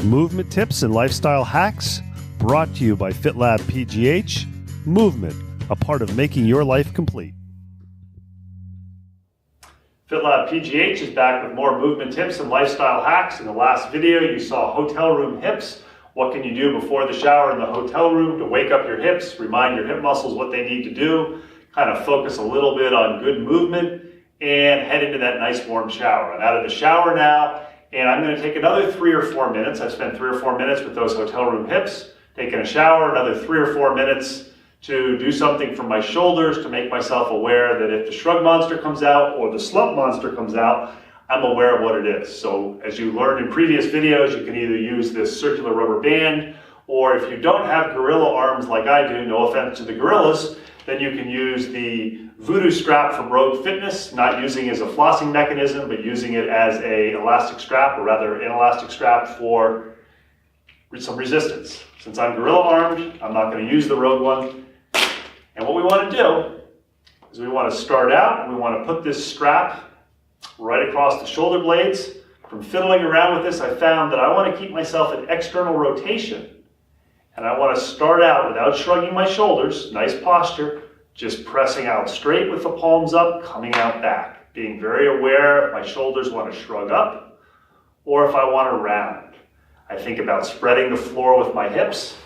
Movement tips and lifestyle hacks brought to you by FitLabPGH. Movement, a part of making your life complete. FitLabPGH is back with more movement tips and lifestyle hacks. In the last video, you saw hotel room hips. What can you do before the shower in the hotel room to wake up your hips, remind your hip muscles what they need to do, kind of focus a little bit on good movement, and head into that nice warm shower. I'm out of the shower now, and I'm going to take another 3 or 4 minutes. I spent 3 or 4 minutes with those hotel room hips, taking a shower, another 3 or 4 minutes to do something for my shoulders, to make myself aware that if the shrug monster comes out or the slump monster comes out, I'm aware of what it is. So as you learned in previous videos, you can either use this circular rubber band, or if you don't have gorilla arms like I do, no offense to the gorillas, then you can use the voodoo strap from Rogue Fitness, not using it as a flossing mechanism, but using it as an elastic strap, or rather an elastic strap for some resistance. Since I'm gorilla armed, I'm not going to use the Rogue one. And what we want to do is we want to start out, we want to put this strap right across the shoulder blades. From fiddling around with this, I found that I want to keep myself in external rotation. And I want to start out without shrugging my shoulders, nice posture, just pressing out straight with the palms up, coming out back. Being very aware if my shoulders want to shrug up or if I want to round. I think about spreading the floor with my hips.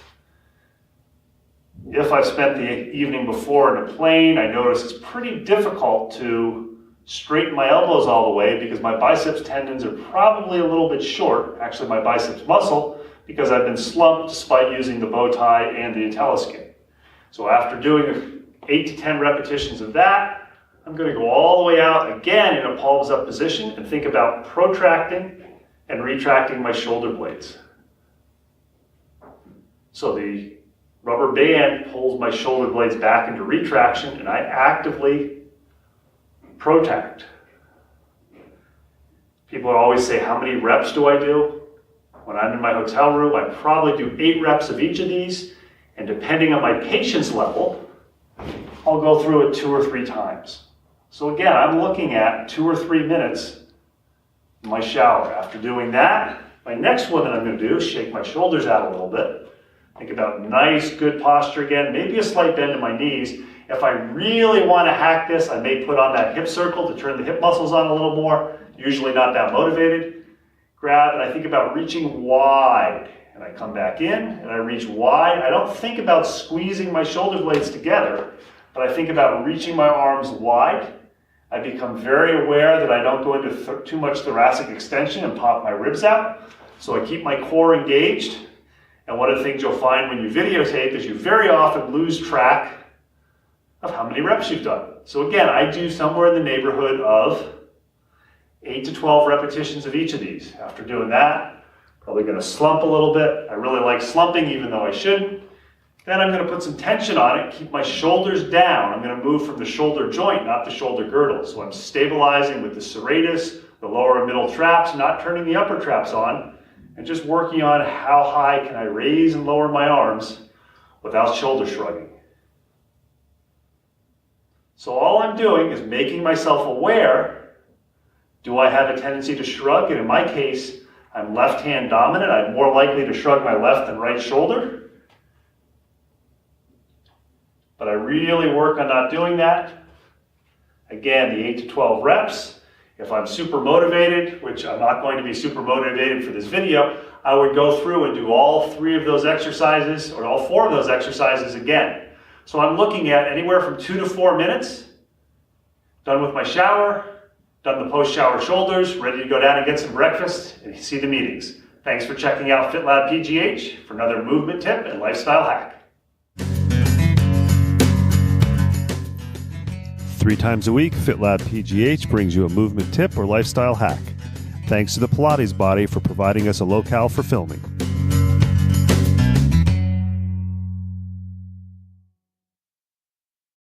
If I've spent the evening before in a plane, I notice it's pretty difficult to straighten my elbows all the way because my biceps tendons are probably a little bit short, actually my biceps muscle, because I've been slumped despite using the bow tie and the IntelliSkin. So after doing 8 to 10 repetitions of that, I'm going to go all the way out again in a palms up position and think about protracting and retracting my shoulder blades. So the rubber band pulls my shoulder blades back into retraction and I actively protract. People always say, how many reps do I do? When I'm in my hotel room, I probably do 8 reps of each of these, and depending on my patience level, I'll go through it 2 or 3 times. So again, I'm looking at 2 or 3 minutes in my shower. After doing that, my next one that I'm going to do is shake my shoulders out a little bit. Think about nice, good posture again, maybe a slight bend in my knees. If I really want to hack this, I may put on that hip circle to turn the hip muscles on a little more, usually not that motivated. Grab, and I think about reaching wide, and I come back in and I reach wide. I don't think about squeezing my shoulder blades together, but I think about reaching my arms wide. I become very aware that I don't go into too much thoracic extension and pop my ribs out, so I keep my core engaged. And one of the things you'll find when you videotape is you very often lose track of how many reps you've done. So again, I do somewhere in the neighborhood of 8 to 12 repetitions of each of these. After doing that, probably going to slump a little bit. I really like slumping even though I shouldn't. Then I'm going to put some tension on it, keep my shoulders down. I'm going to move from the shoulder joint, not the shoulder girdle. So I'm stabilizing with the serratus, the lower and middle traps, not turning the upper traps on, and just working on how high can I raise and lower my arms without shoulder shrugging. So all I'm doing is making myself aware. Do I have a tendency to shrug? And in my case, I'm left hand dominant. I'm more likely to shrug my left than right shoulder. But I really work on not doing that. Again, the 8 to 12 reps. If I'm super motivated, which I'm not going to be super motivated for this video, I would go through and do all 3 of those exercises, or all 4 of those exercises again. So I'm looking at anywhere from 2 to 4 minutes, done with my shower, done the post-shower shoulders, ready to go down and get some breakfast and see the meetings. Thanks for checking out FitLabPGH for another movement tip and lifestyle hack. 3 times a week, FitLabPGH brings you a movement tip or lifestyle hack. Thanks to the Pilates Body for providing us a locale for filming.